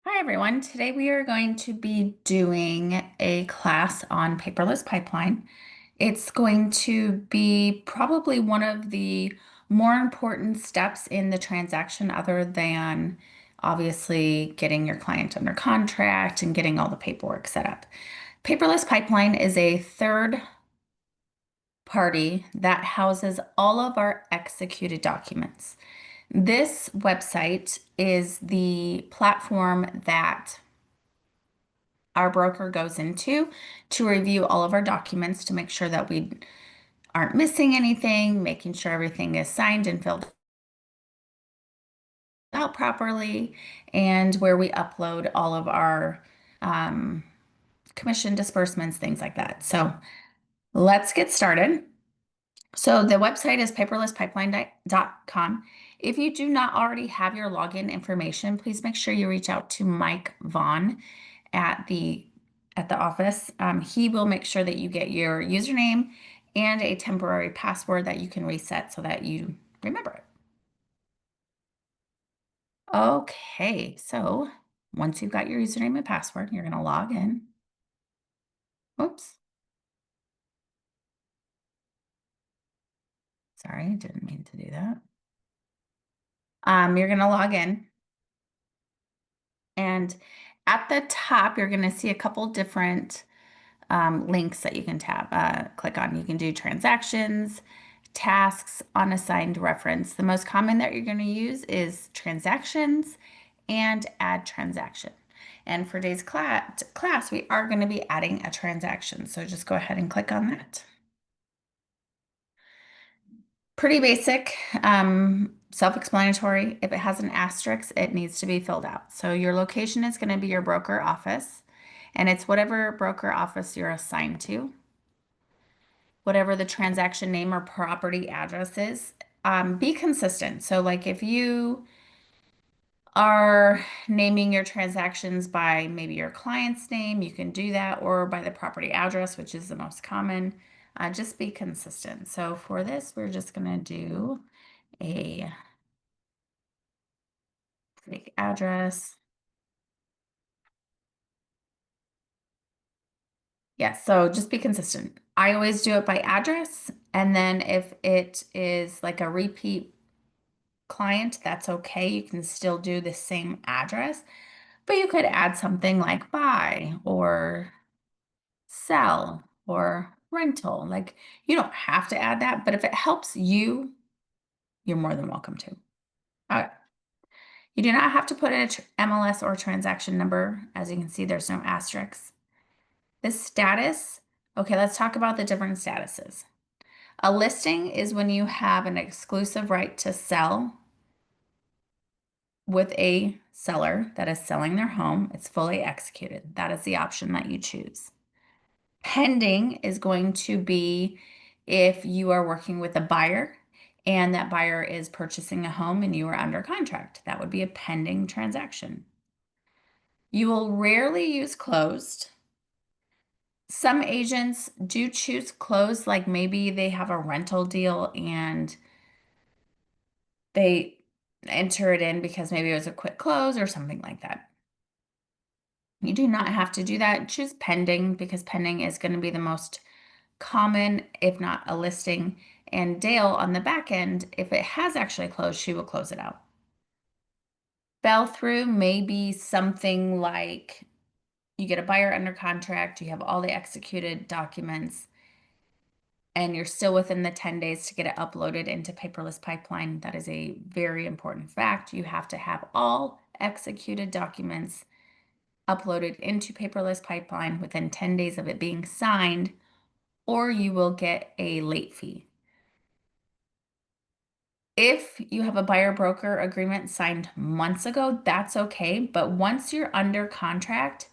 Hi everyone. Today we are going to be doing a class on paperless pipeline. It's going to be probably one of the more important steps in the transaction other than obviously getting your client under contract and getting all the paperwork set up. Paperless pipeline is a third party that houses all of our executed documents. This website is the platform that our broker goes into to review all of our documents to make sure that we aren't missing anything, making sure everything is signed and filled out properly, and where we upload all of our um, commission disbursements, things like that. So let's get started. So the website is paperlesspipeline.com. If you do not already have your login information, please make sure you reach out to Mike Vaughn at the office. He will make sure that you get your username and a temporary password that you can reset so that you remember it. Okay, so once you've got your username and password, you're going to log in. Oops, sorry, didn't mean to do that. You're going to log in, and at the top, you're going to see a couple different links that you can click on. You can do transactions, tasks, unassigned reference. The most common that you're going to use is transactions and add transaction. And for today's class, we are going to be adding a transaction. So just go ahead and click on that. Pretty basic, self-explanatory. If it has an asterisk, it needs to be filled out. So your location is going to be your broker office, and it's whatever broker office you're assigned to. Whatever the transaction name or property address is, be consistent. So like if you are naming your transactions by maybe your client's name, you can do that, or by the property address, which is the most common. Just be consistent. So for this, we're just going to do a fake address. Yeah, so just be consistent. I always do it by address. And then if it is like a repeat client, that's okay. You can still do the same address, but you could add something like buy or sell or rental. Like you don't have to add that, but if it helps you, you're more than welcome to. Uh, you do not have to put in a MLS or transaction number. As you can see, there's no asterisks. The status, okay, let's talk about the different statuses. A listing is when you have an exclusive right to sell with a seller that is selling their home. It's fully executed. That is the option that you choose. Pending is going to be if you are working with a buyer and that buyer is purchasing a home and you are under contract. That would be a pending transaction. You will rarely use closed. Some agents do choose closed, like maybe they have a rental deal and they enter it in because maybe it was a quick close or something like that. You do not have to do that. Choose pending because pending is going to be the most common, if not a listing. And Dale on the back end, if it has actually closed, she will close it out. Fell through may be something like you get a buyer under contract, you have all the executed documents, and you're still within the 10 days to get it uploaded into Paperless Pipeline. That is a very important fact. You have to have all executed documents uploaded into Paperless Pipeline within 10 days of it being signed, or you will get a late fee. If you have a buyer broker agreement signed months ago, that's okay. But once you're under contract,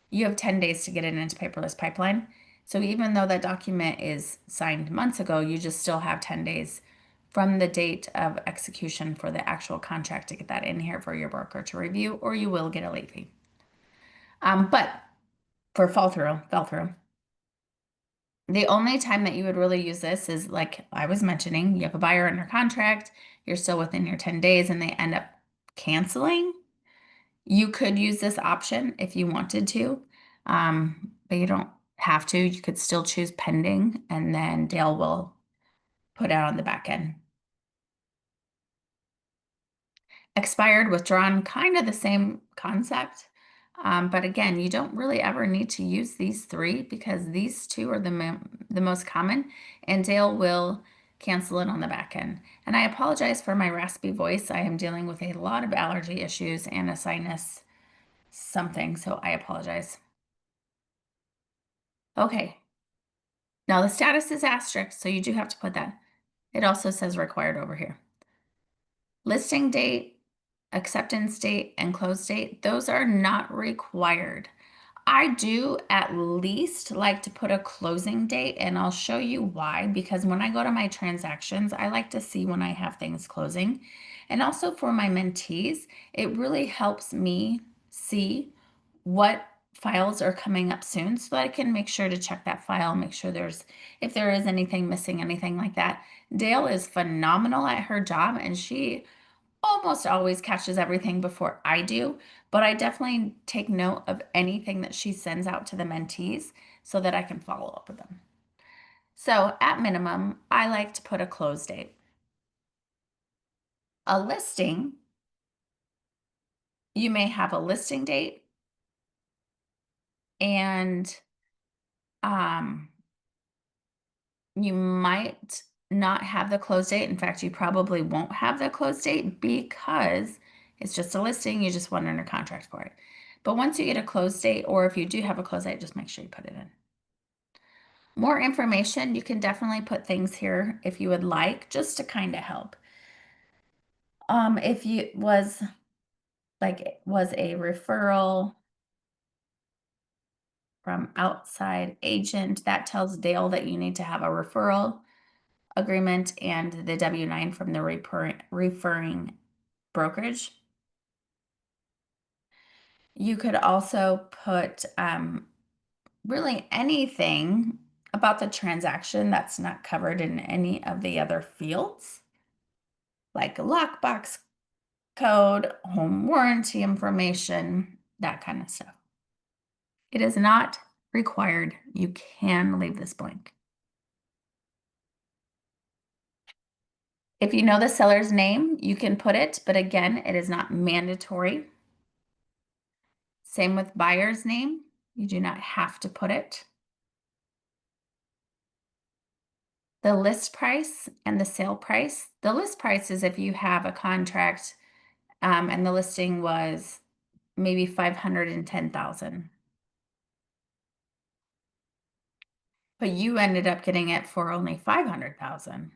you have 10 days to get it into Paperless Pipeline. So even though that document is signed months ago, you just still have 10 days from the date of execution for the actual contract to get that in here for your broker to review, or you will get a late fee. But for fell through. The only time that you would really use this is like I was mentioning, you have a buyer under contract, you're still within your 10 days and they end up canceling. You could use this option if you wanted to, but you don't have to. You could still choose pending, and then Dale will put out on the back end. Expired, withdrawn, kind of the same concept. But again, you don't really ever need to use these three because these two are the most common, and Dale will cancel it on the back end. And I apologize for my raspy voice. I am dealing with a lot of allergy issues and a sinus something, so I apologize. Okay, now the status is asterisk, so you do have to put that. It also says required over here. Listing date, acceptance date, and close date, those are not required. I do at least like to put a closing date, and I'll show you why. Because when I go to my transactions, I like to see when I have things closing. And also for my mentees, it really helps me see what files are coming up soon so that I can make sure to check that file, make sure if there is anything missing, anything like that. Dale is phenomenal at her job, and she almost always catches everything before I do, but I definitely take note of anything that she sends out to the mentees so that I can follow up with them. So at minimum, I like to put a close date. A listing, you may have a listing date and um, you might not have the close date. In fact, you probably won't have the close date because it's just a listing. You just want under contract for it. But once you get a close date, or if you do have a close date, just make sure you put it in. More information, you can definitely put things here if you would like, just to kind of help. If you was a referral from outside agent, that tells Dale that you need to have a referral agreement and the W-9 from the referring brokerage. You could also put really anything about the transaction that's not covered in any of the other fields, like a lockbox code, home warranty information, that kind of stuff. It is not required. You can leave this blank. If you know the seller's name, you can put it, but again, it is not mandatory. Same with buyer's name. You do not have to put it. The list price and the sale price. The list price is if you have a contract and the listing was maybe 510,000. But you ended up getting it for only 500,000.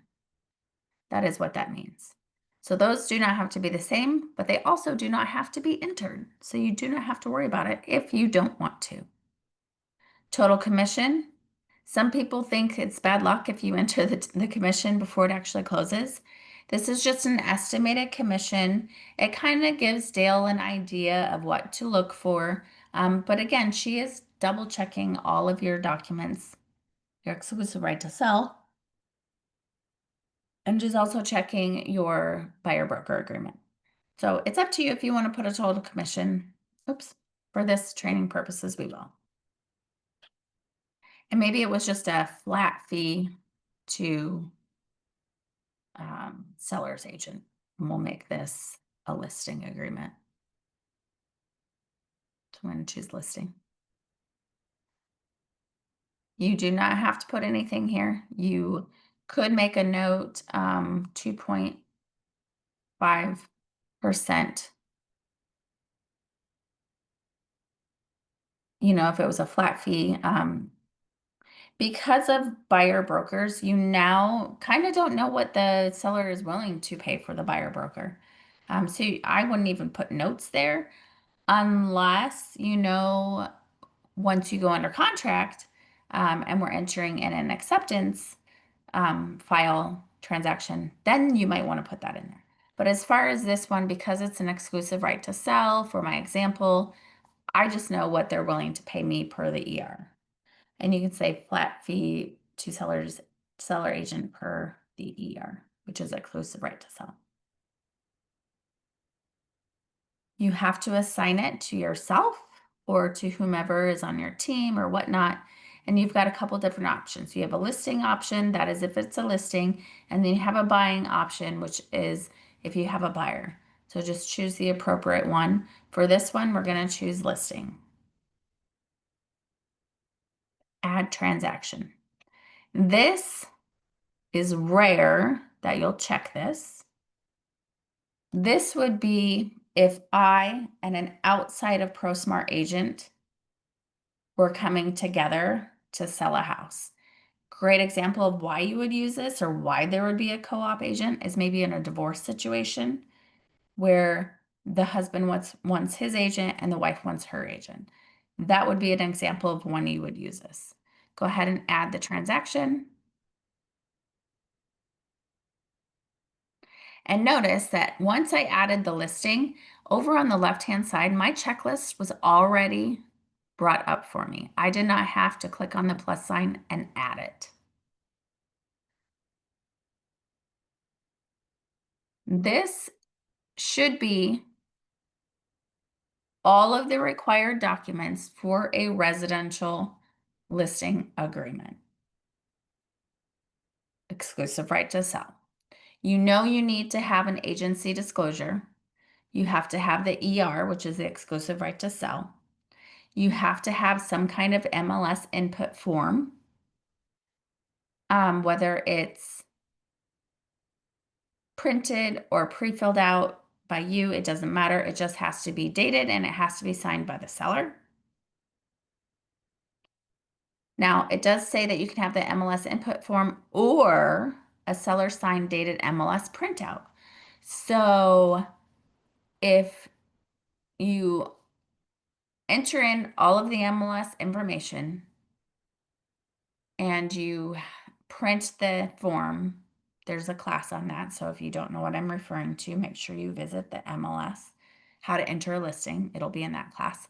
That is what that means. So those do not have to be the same, but they also do not have to be entered. So you do not have to worry about it if you don't want to. Total commission. Some people think it's bad luck if you enter the commission before it actually closes. This is just an estimated commission. It kind of gives Dale an idea of what to look for. But again, she is double checking all of your documents, your exclusive right to sell, and she's also checking your buyer broker agreement. So it's up to you if you want to put a total commission. Oops, for this training purposes, we will. And maybe it was just a flat fee to seller's agent. And we'll make this a listing agreement. So I'm going to choose listing. You do not have to put anything here. You could make a note 2.5%. You know, if it was a flat fee, because of buyer brokers, you now kind of don't know what the seller is willing to pay for the buyer broker. So I wouldn't even put notes there unless you know once you go under contract and we're entering in an acceptance file transaction, then you might want to put that in there. But as far as this one, because it's an exclusive right to sell, for my example, I just know what they're willing to pay me per the ER. And you can say flat fee to seller agent per the ER, which is exclusive right to sell. You have to assign it to yourself or to whomever is on your team or whatnot. And you've got a couple different options. You have a listing option, that is if it's a listing, and then you have a buying option, which is if you have a buyer. So just choose the appropriate one. For this one, we're going to choose listing. Add transaction. This is rare that you'll check this. This would be if I and an outside of ProSmart agent were coming together to sell a house. Great example of why you would use this or why there would be a co-op agent is maybe in a divorce situation where the husband wants his agent and the wife wants her agent. That would be an example of when you would use this. Go ahead and add the transaction. And notice that once I added the listing, over on the left-hand side, my checklist was already brought up for me. I did not have to click on the plus sign and add it. This should be all of the required documents for a residential listing agreement. Exclusive right to sell. You know you need to have an agency disclosure. You have to have the ER, which is the exclusive right to sell. You have to have some kind of MLS input form, whether it's printed or pre-filled out by you, it doesn't matter. It just has to be dated and it has to be signed by the seller. Now, it does say that you can have the MLS input form or a seller signed dated MLS printout. So if you enter in all of the MLS information and you print the form, there's a class on that. So if you don't know what I'm referring to, make sure you visit the MLS, how to enter a listing. It'll be in that class.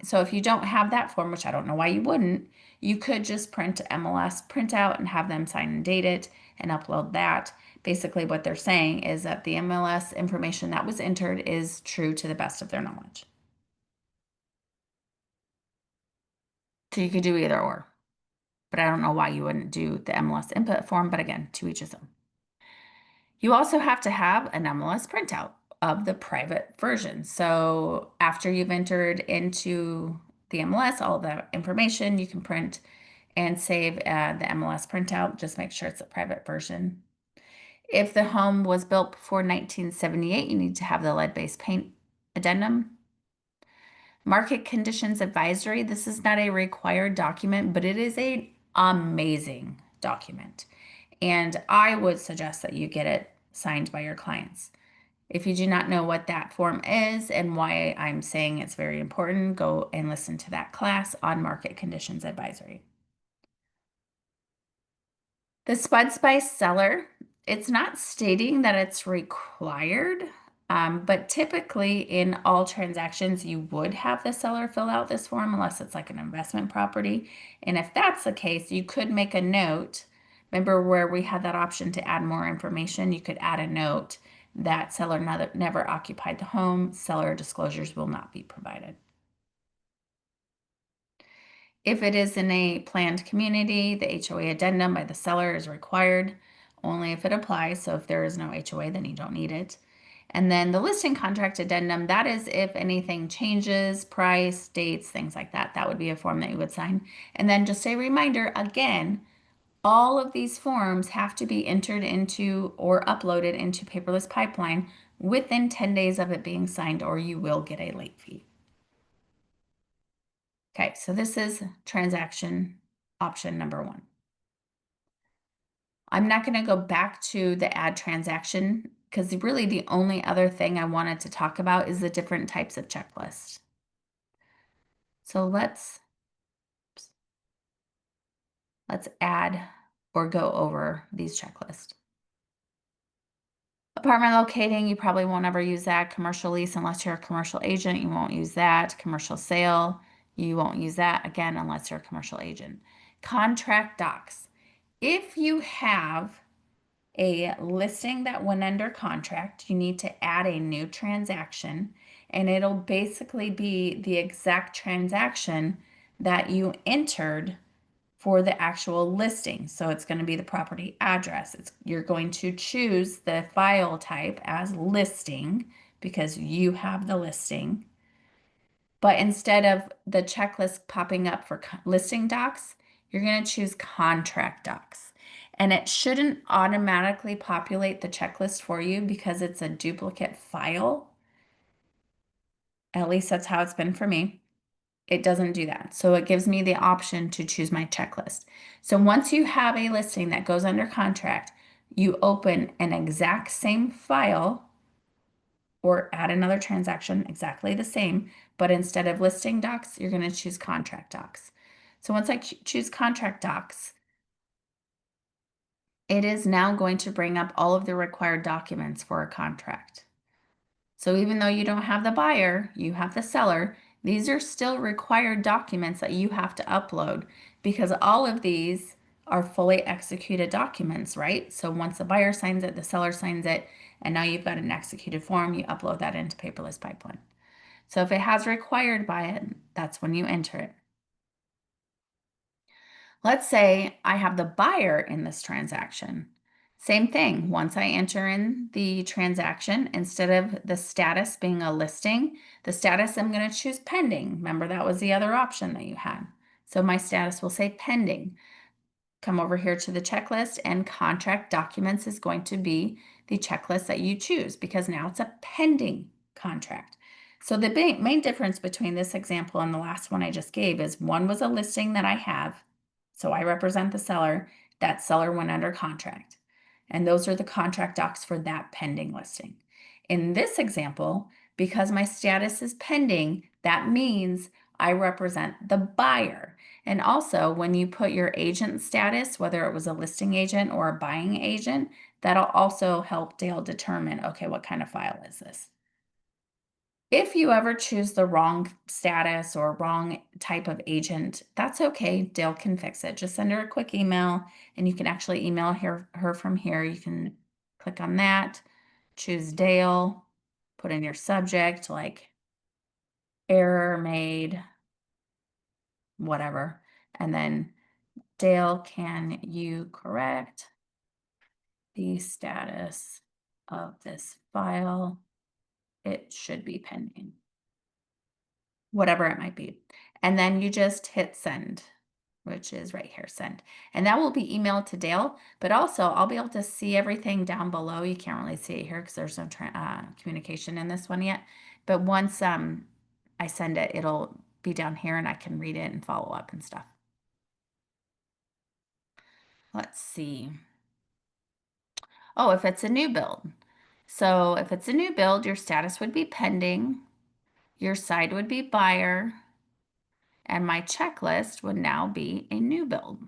So if you don't have that form, which I don't know why you wouldn't, you could just print MLS printout and have them sign and date it and upload that. Basically, what they're saying is that the MLS information that was entered is true to the best of their knowledge. So you could do either or, but I don't know why you wouldn't do the MLS input form, but again, to each his own. You also have to have an MLS printout of the private version. So after you've entered into the MLS, all the information, you can print and save the MLS printout. Just make sure it's a private version. If the home was built before 1978, you need to have the lead-based paint addendum. Market conditions advisory. This is not a required document, but it is an amazing document. And I would suggest that you get it signed by your clients. If you do not know what that form is and why I'm saying it's very important, go and listen to that class on market conditions advisory. The Spud Spice seller, it's not stating that it's required, but typically in all transactions, you would have the seller fill out this form unless it's like an investment property. And if that's the case, you could make a note. Remember where we had that option to add more information? You could add a note that seller never occupied the home, seller disclosures will not be provided. If it is in a planned community, the HOA addendum by the seller is required only if it applies. So if there is no HOA, then you don't need it. And then the listing contract addendum, that is if anything changes, price, dates, things like that. That would be a form that you would sign. And then just a reminder, again, all of these forms have to be entered into or uploaded into Paperless Pipeline within 10 days of it being signed, or you will get a late fee. Okay, so this is transaction option number 1. I'm not going to go back to the add transaction because really the only other thing I wanted to talk about is the different types of checklists. So let's add or go over these checklists. Apartment locating, you probably won't ever use that. Commercial lease, unless you're a commercial agent, you won't use that. Commercial sale, you won't use that, again, unless you're a commercial agent. Contract docs. If you have a listing that went under contract, you need to add a new transaction, and it'll basically be the exact transaction that you entered for the actual listing. So it's going to be the property address. You're going to choose the file type as listing because you have the listing. But instead of the checklist popping up for listing docs, you're going to choose contract docs. And it shouldn't automatically populate the checklist for you because it's a duplicate file. At least that's how it's been for me. It doesn't do that. So it gives me the option to choose my checklist. So once you have a listing that goes under contract, you open an exact same file or add another transaction exactly the same, but instead of listing docs, you're going to choose contract docs. So once I choose contract docs, it is now going to bring up all of the required documents for a contract. So even though you don't have the buyer, you have the seller, these are still required documents that you have to upload because all of these are fully executed documents, right? So once the buyer signs it, the seller signs it, and now you've got an executed form, you upload that into Paperless Pipeline. So if it has required by it, that's when you enter it. Let's say I have the buyer in this transaction. Same thing. Once I enter in the transaction, instead of the status being a listing, the status I'm going to choose pending. Remember, that was the other option that you had. So my status will say pending. Come over here to the checklist, and contract documents is going to be the checklist that you choose because now it's a pending contract. So the main difference between this example and the last one I just gave is one was a listing that I have. So I represent the seller. That seller went under contract. And those are the contract docs for that pending listing. In this example, because my status is pending, that means I represent the buyer. And also, when you put your agent status, whether it was a listing agent or a buying agent, that'll also help Dale determine, okay, what kind of file is this? If you ever choose the wrong status or wrong type of agent, that's okay. Dale can fix it. Just send her a quick email, and you can actually email her from here. You can click on that, choose Dale, put in your subject like error made, whatever, and then Dale, can you correct the status of this file? It should be pending, whatever it might be. And then you just hit send, which is right here, send. And that will be emailed to Dale, but also I'll be able to see everything down below. You can't really see it here because there's no communication in this one yet. But once I send it, it'll be down here and I can read it and follow up and stuff. Let's see. Oh, if it's a new build. So if it's a new build, your status would be pending, your side would be buyer, and my checklist would now be a new build.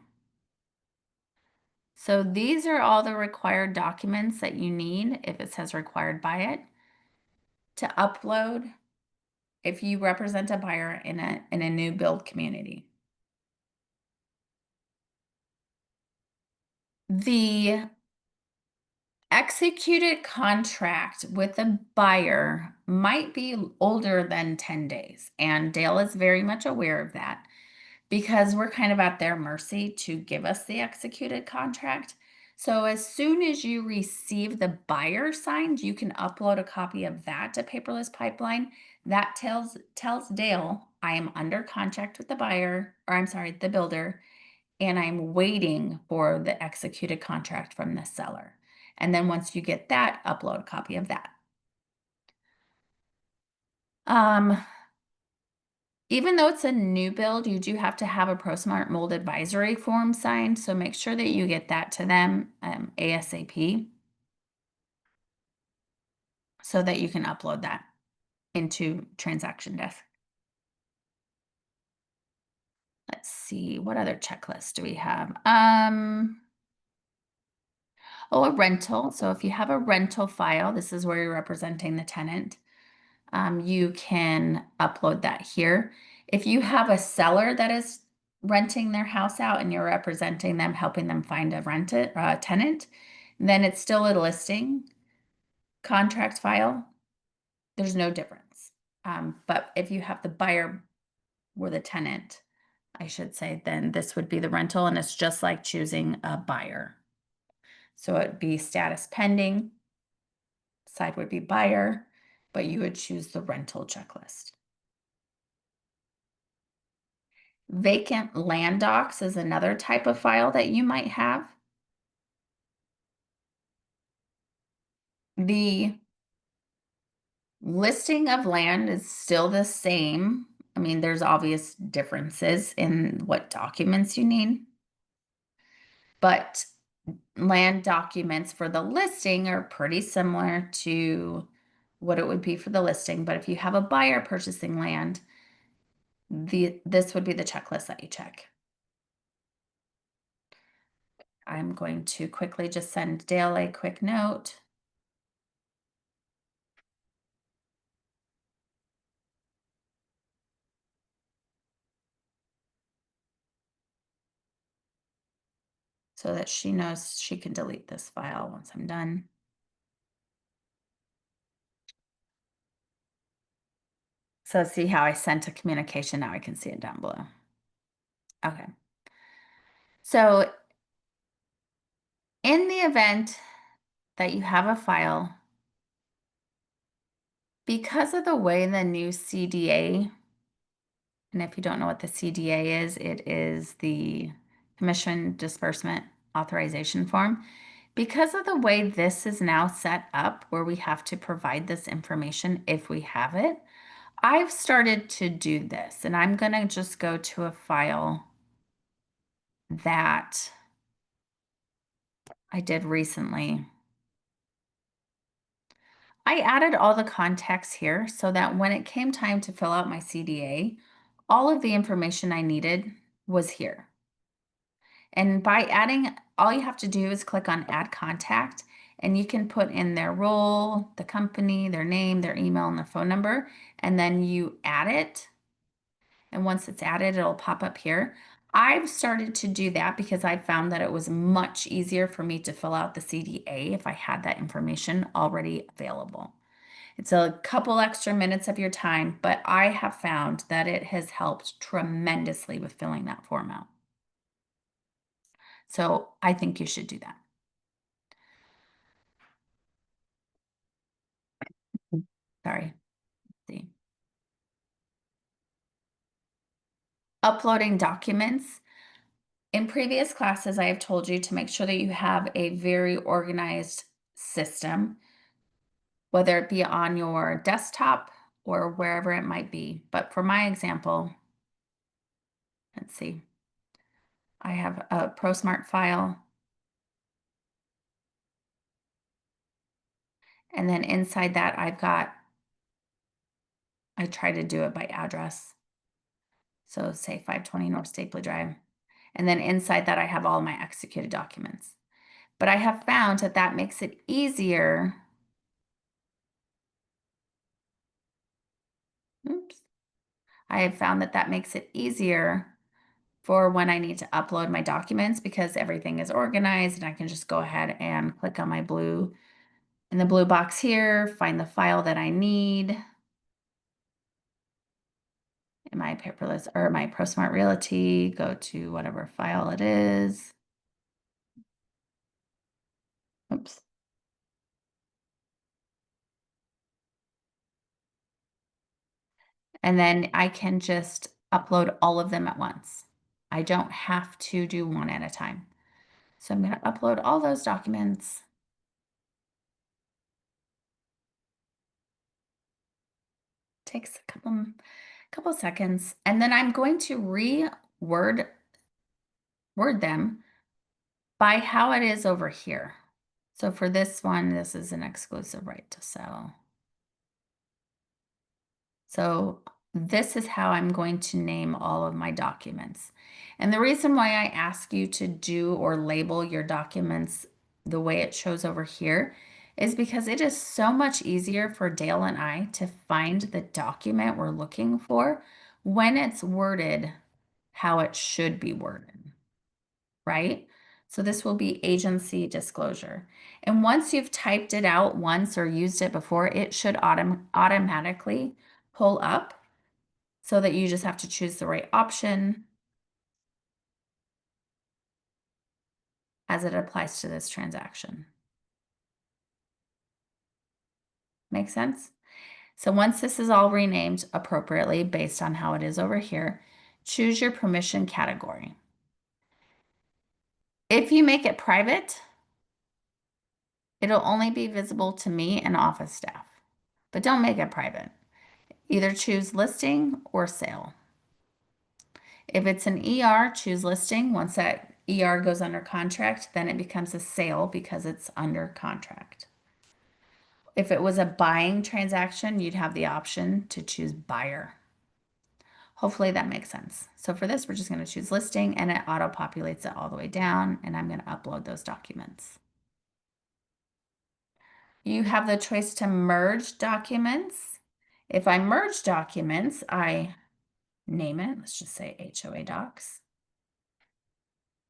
So these are all the required documents that you need if it says required by it to upload if you represent a buyer in a new build community. The executed contract with a buyer might be older than 10 days, and Dale is very much aware of that because we're kind of at their mercy to give us the executed contract. So as soon as you receive the buyer signed, you can upload a copy of that to Paperless Pipeline. That tells Dale I am under contract with the buyer, or I'm sorry, the builder, and I'm waiting for the executed contract from the seller. And then once you get that, upload a copy of that. Um, Even though it's a new build, you do have to have a ProSmart mold advisory form signed, so make sure that you get that to them ASAP so that you can upload that into Transaction Desk. Let's see, what other checklist do we have? Oh, a rental. So if you have a rental file, this is where you're representing the tenant. You can upload that here. If you have a seller that is renting their house out and you're representing them, helping them find a tenant, then it's still a listing contract file. There's no difference. But if you have the buyer or the tenant, I should say, then this would be the rental, and it's just like choosing a buyer. So it'd be status pending, side would be buyer, but you would choose the rental checklist. Vacant land docs is another type of file that you might have. The listing of land is still the same. I mean, there's obvious differences in what documents you need, but land documents for the listing are pretty similar to what it would be for the listing. But if you have a buyer purchasing land, this would be the checklist that you check. I'm going to quickly just send Dale a quick note. So that she knows she can delete this file once I'm done. So see how I sent a communication, now I can see it down below. Okay. So in the event that you have a file, because of the way the new CDA, and if you don't know what the CDA is, it is the Commission Disbursement Authorization Form. Because of the way this is now set up, where we have to provide this information if we have it, I've started to do this, and I'm going to just go to a file that I did recently. I added all the context here so that when it came time to fill out my CDA, all of the information I needed was here. And by adding, all you have to do is click on Add Contact, and you can put in their role, the company, their name, their email, and their phone number, and then you add it. And once it's added, it'll pop up here. I've started to do that because I found that it was much easier for me to fill out the CDA if I had that information already available. It's a couple extra minutes of your time, but I have found that it has helped tremendously with filling that form out. So I think you should do that. Sorry. See. Uploading documents. In previous classes, I have told you to make sure that you have a very organized system, whether it be on your desktop or wherever it might be. But for my example, let's see, I have a ProSmart file, and then inside that I try to do it by address. So say 520 North Stapley Drive. And then inside that, I have all my executed documents. But I have found that that makes it easier. Oops. I have found that that makes it easier for when I need to upload my documents because everything is organized and I can just go ahead and click on in the blue box here, find the file that I need in my paperless or my ProSmart Realty, go to whatever file it is. Oops. And then I can just upload all of them at once. I don't have to do one at a time. So I'm going to upload all those documents. Takes a couple seconds. And then I'm going to word them by how it is over here. So for this one, this is an exclusive right to sell. So this is how I'm going to name all of my documents. And the reason why I ask you to do or label your documents the way it shows over here is because it is so much easier for Dale and I to find the document we're looking for when it's worded how it should be worded, right? So this will be agency disclosure. And once you've typed it out once or used it before, it should automatically pull up so that you just have to choose the right option as it applies to this transaction. Make sense? So once this is all renamed appropriately based on how it is over here, choose your permission category. If you make it private, it'll only be visible to me and office staff, but don't make it private. Either choose listing or sale. If it's an ER, choose listing. Once that ER goes under contract, then it becomes a sale because it's under contract. If it was a buying transaction, you'd have the option to choose buyer. Hopefully that makes sense. So for this, we're just going to choose listing and it auto-populates it all the way down, and I'm going to upload those documents. You have the choice to merge documents. If I merge documents, I name it. Let's just say HOA docs.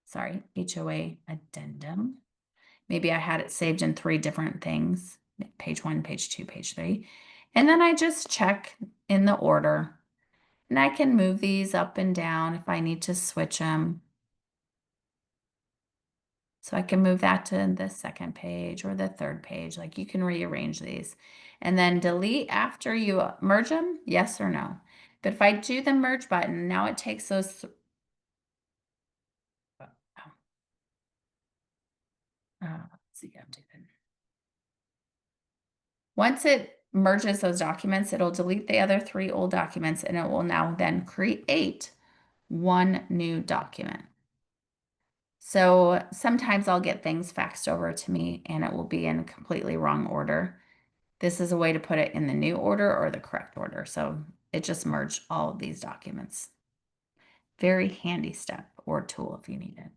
Sorry, HOA addendum. Maybe I had it saved in 3 different things, page 1, page 2, page 3. And then I just check in the order. And I can move these up and down if I need to switch them. So I can move that to the second page or the third page. Like you can rearrange these. And then delete after you merge them, yes or no. But if I do the merge button, now it takes those. Let's see, updated. Once it merges those documents, it'll delete the other 3 old documents and it will now then create one new document. So sometimes I'll get things faxed over to me and it will be in a completely wrong order. This is a way to put it in the new order or the correct order. So it just merged all of these documents. Very handy step or tool if you need it.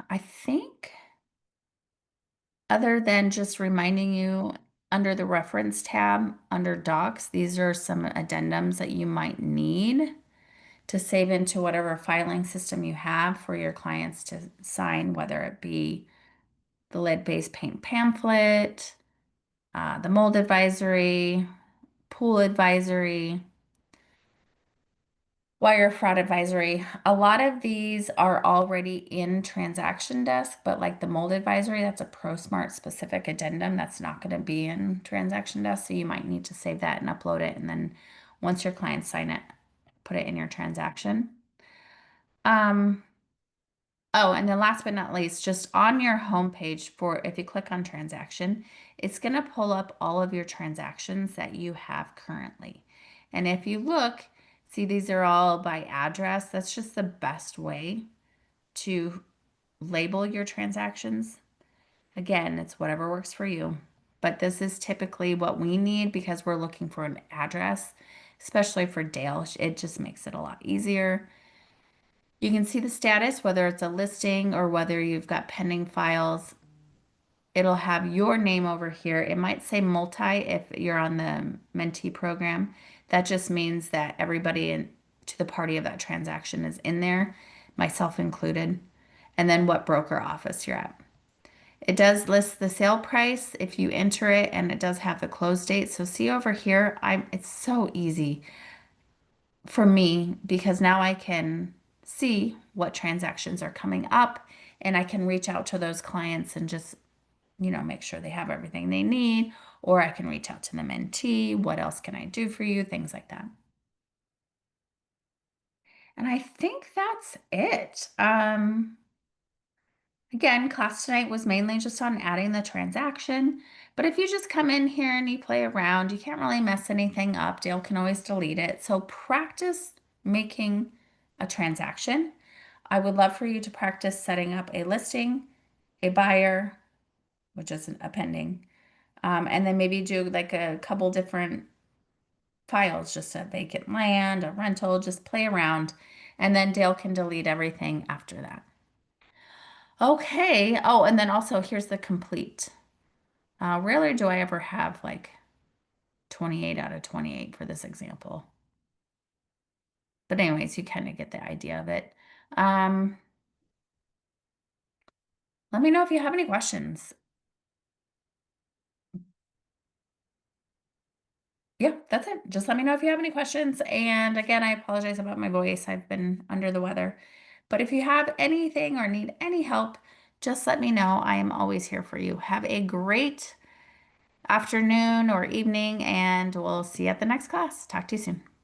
I think other than just reminding you under the reference tab, under docs, these are some addendums that you might need to save into whatever filing system you have for your clients to sign, whether it be the lead-based paint pamphlet, the mold advisory, pool advisory, wire fraud advisory. A lot of these are already in transaction desk, but like the mold advisory, that's a ProSmart specific addendum that's not going to be in transaction desk. So you might need to save that and upload it. And then once your clients sign it, put it in your transaction. Oh, and then last but not least, just on your homepage for, if you click on transaction, it's going to pull up all of your transactions that you have currently. And if you look, see, these are all by address. That's just the best way to label your transactions. Again, it's whatever works for you. But this is typically what we need because we're looking for an address, especially for Dale. It just makes it a lot easier. You can see the status, whether it's a listing or whether you've got pending files. It'll have your name over here. It might say multi if you're on the mentee program. That just means that everybody to the party of that transaction is in there, myself included, and then what broker office you're at. It does list the sale price if you enter it, and it does have the close date. So see over here, it's so easy for me because now I can see what transactions are coming up and I can reach out to those clients and just, make sure they have everything they need, or I can reach out to the mentee. What else can I do for you? Things like that. And I think that's it. Again, class tonight was mainly just on adding the transaction, but if you just come in here and you play around, you can't really mess anything up. Dale can always delete it. So practice making a transaction. I would love for you to practice setting up a listing, a buyer, which is a pending, and then maybe do like a couple different files, just a vacant land, a rental, just play around, and then Dale can delete everything after that. Okay. Oh, and then also here's the complete. Rarely do I ever have like 28 out of 28 for this example. But anyways, you kind of get the idea of it. Um, Let me know if you have any questions. Yeah, that's it. Just let me know if you have any questions. And again, I apologize about my voice. I've been under the weather. But if you have anything or need any help, just let me know. I am always here for you. Have a great afternoon or evening, and we'll see you at the next class. Talk to you soon.